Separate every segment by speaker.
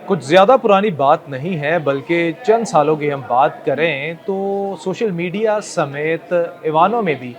Speaker 1: कुछ ज़्यादा पुरानी बात नहीं है, बल्कि चंद सालों की हम बात करें तो सोशल मीडिया समेत ऐवानों में भी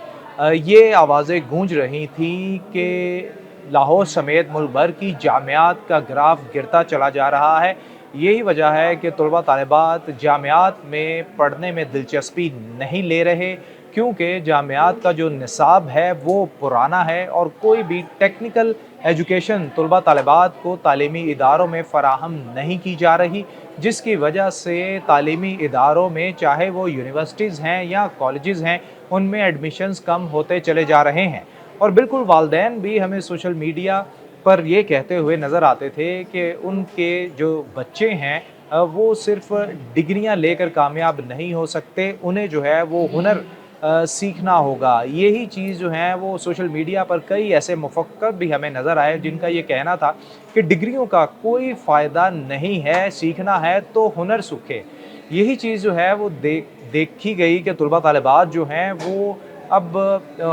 Speaker 1: ये आवाज़ें गूंज रही थीं कि लाहौर समेत मुल्क भर की जामियात का ग्राफ गिरता चला जा रहा है। यही वजह है कि तलबा तालिबात जामियात में पढ़ने में दिलचस्पी नहीं ले रहे, क्योंकि जामियात का जो निसाब है वो पुराना है और कोई भी टेक्निकल एजुकेशन तलबा तालिबात को तालीमी इदारों में फ़राहम नहीं की जा रही, जिसकी वजह से तालीमी इदारों में चाहे वो यूनिवर्सिटीज़ हैं या कॉलेजेस हैं, उनमें एडमिशन्स कम होते चले जा रहे हैं। और बिल्कुल वालदैन भी हमें सोशल मीडिया पर ये कहते हुए नज़र आते थे कि उनके जो बच्चे हैं वो सिर्फ़ डिग्रियां लेकर कामयाब नहीं हो सकते, उन्हें जो है वो हुनर सीखना होगा। यही चीज़ जो है वो सोशल मीडिया पर कई ऐसे मुफक्कर भी हमें नज़र आए जिनका ये कहना था कि डिग्रियों का कोई फ़ायदा नहीं है, सीखना है तो हुनर सीखें। यही चीज़ जो है वो देखी गई कि तलबा तालिबात जो हैं वो अब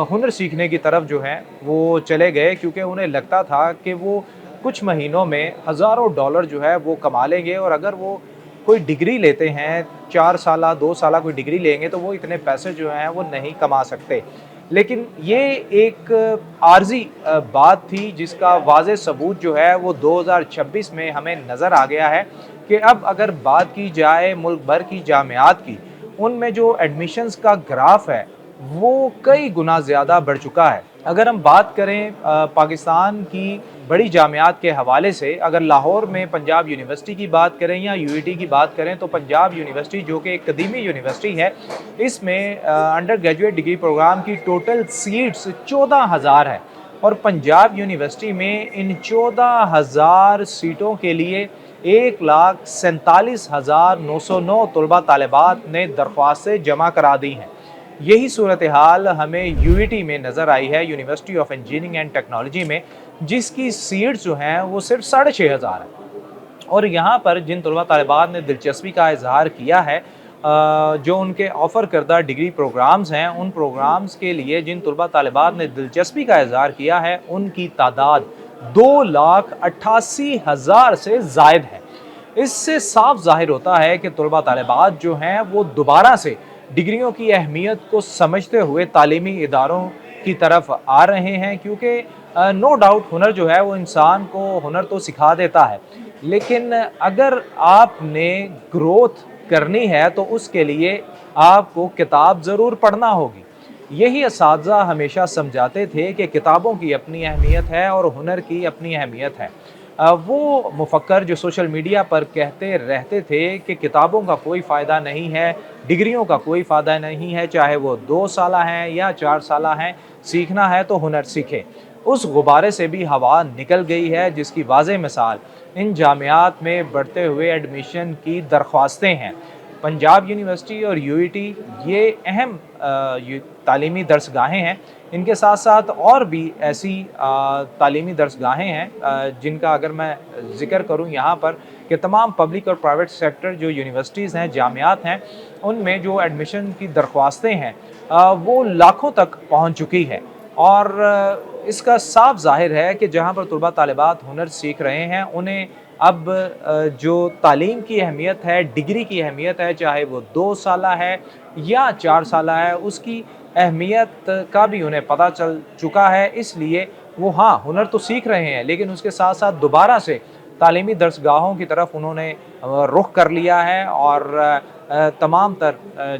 Speaker 1: हुनर सीखने की तरफ जो हैं वो चले गए, क्योंकि उन्हें लगता था कि वो कुछ महीनों में हज़ारों डॉलर जो है वो कमा लेंगे, और अगर वो कोई डिग्री लेते हैं, 4 साला 2 साला कोई डिग्री लेंगे तो वो इतने पैसे जो हैं वो नहीं कमा सकते। लेकिन ये एक आर्ज़ी बात थी जिसका वाज़ेह सबूत जो है वो 2026 में हमें नज़र आ गया है कि अब अगर बात की जाए मुल्क भर की जामियात की, उनमें जो एडमिशन्स का ग्राफ है वो कई गुना ज़्यादा बढ़ चुका है। अगर हम बात करें पाकिस्तान की बड़ी जामियात के हवाले से, अगर लाहौर में पंजाब यूनिवर्सिटी की बात करें या यूईटी की बात करें, तो पंजाब यूनिवर्सिटी जो कि एक कदीमी यूनिवर्सिटी है, इसमें अंडर ग्रेजुएट डिग्री प्रोग्राम की टोटल सीट्स 14,000 है, और पंजाब यूनिवर्सिटी में इन 14,000 सीटों के लिए 1,47,909 तलबा तालिबात ने दरख्वास्तें जमा करा दी हैं। यही सूरत हाल हमें यूईटी में नज़र आई है, university of engineering and technology में, जिसकी सीट्स जो हैं वो सिर्फ 6,500 है। और यहाँ पर जिन तलबा तालिबात ने दिलचस्पी का इजहार किया है, जो उनके ऑफ़र करदा डिग्री प्रोग्राम्स हैं, उन प्रोग्राम्स के लिए जिन तलबा तालिबात ने दिलचस्पी का इजहार किया है, उनकी तादाद 2,88,000 से ज़ायद है। इससे साफ ज़ाहिर होता है कि तलबा तालिबात जो हैं वो दोबारा से डिग्रियों की अहमियत को समझते हुए तालीमी इदारों की तरफ आ रहे हैं, क्योंकि नो डाउट हुनर जो है वो इंसान को हुनर तो सिखा देता है, लेकिन अगर आपने ग्रोथ करनी है तो उसके लिए आपको किताब ज़रूर पढ़ना होगी। यही असातिज़ा हमेशा समझाते थे कि किताबों की अपनी अहमियत है और हुनर की अपनी अहमियत है। वो मुफक्कर जो सोशल मीडिया पर कहते रहते थे कि किताबों का कोई फ़ायदा नहीं है, डिग्रियों का कोई फ़ायदा नहीं है, चाहे वो 2 साला हैं या 4 साला हैं, सीखना है तो हुनर सीखें। उस गुब्बारे से भी हवा निकल गई है, जिसकी वाज़ेह मिसाल इन जामियात में बढ़ते हुए एडमिशन की दरख्वास्तें हैं। पंजाब यूनिवर्सिटी और यूईटी ये अहम तालीमी दरसगाहें हैं। इनके साथ साथ और भी ऐसी तालीमी दरसगाहें हैं जिनका अगर मैं ज़िक्र करूं यहाँ पर, कि तमाम पब्लिक और प्राइवेट सेक्टर जो यूनिवर्सिटीज़ हैं, जामियात हैं, उनमें जो एडमिशन की दरख्वास्तें हैं वो लाखों तक पहुँच चुकी है। और इसका साफ ज़ाहिर है कि जहाँ पर तलबा तालिबात हुनर सीख रहे हैं, उन्हें अब जो तालीम की अहमियत है, डिग्री की अहमियत है, चाहे वो 2 साला है या 4 साला है, उसकी अहमियत का भी उन्हें पता चल चुका है। इसलिए वो हाँ, हुनर तो सीख रहे हैं, लेकिन उसके साथ साथ दोबारा से तालीमी दरसगाहों की तरफ उन्होंने रुख कर लिया है, और तमाम तर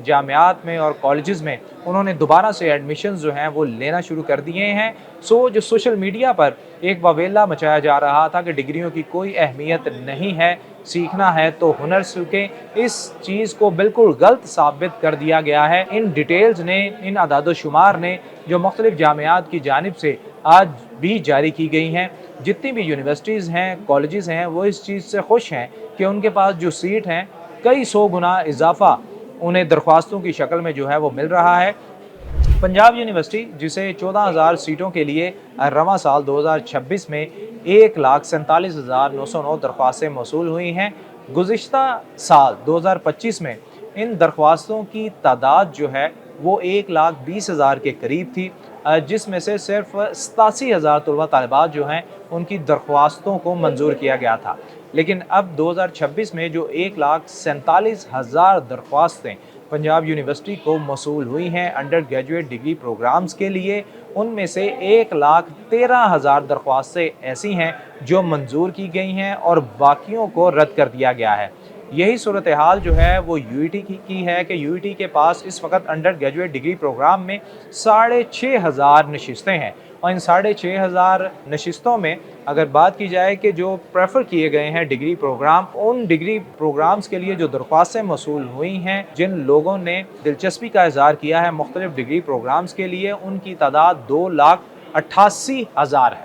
Speaker 1: जामियात में और कॉलेजेस में उन्होंने दोबारा से एडमिशन्स जो हैं वो लेना शुरू कर दिए हैं। जो सोशल मीडिया पर एक वावेला मचाया जा रहा था कि डिग्रियों की कोई अहमियत नहीं है, सीखना है तो हुनर सीखें, इस चीज़ को बिल्कुल गलत साबित कर दिया गया है। इन डिटेल्स ने, इन अदाद-ओ-शुमार ने जो मुख्तलिफ़ जामियात की जानिब से आज भी जारी की गई हैं, जितनी भी यूनिवर्सिटीज़ हैं, कॉलेजेस हैं, वो इस चीज़ से खुश हैं कि उनके पास जो सीट हैं, कई 100 गुना इजाफा उन्हें दरख्वास्तों की शक्ल में जो है वो मिल रहा है। पंजाब यूनिवर्सिटी, जिसे 14,000 सीटों के लिए रवां साल 2026 में 1,47,909 दरख्वास्तें मौसूल हुई हैं, गुज़िश्ता साल 2025 में इन दरख्वास्तों की तादाद जो है वो 1,20,000 के करीब थी, जिसमें से सिर्फ 87,000 तलबा तालिबात जो हैं उनकी दरख्वास्तों को मंजूर किया गया था। لیکن اب 2026 میں جو 1,47,000 درخواستیں پنجاب یونیورسٹی کو موصول ہوئی ہیں انڈر گریجویٹ ڈگری پروگرامز کے لیے، ان میں سے 1,13,000 درخواستیں ایسی ہیں جو منظور کی گئی ہیں اور باقیوں کو رد کر دیا گیا ہے۔ یہی صورتحال جو ہے وہ یو ای ٹی کی ہے کہ یو ای ٹی کے پاس اس وقت انڈر گریجویٹ ڈگری پروگرام میں 6,500 نشستیں ہیں، اور ان 6,500 نشستوں میں اگر بات کی جائے کہ جو پریفر کیے گئے ہیں ڈگری پروگرام، ان ڈگری پروگرامز کے لیے جو درخواستیں موصول ہوئی ہیں، جن لوگوں نے دلچسپی کا اظہار کیا ہے مختلف ڈگری پروگرامز کے لیے، ان کی تعداد 2,88,000 ہے۔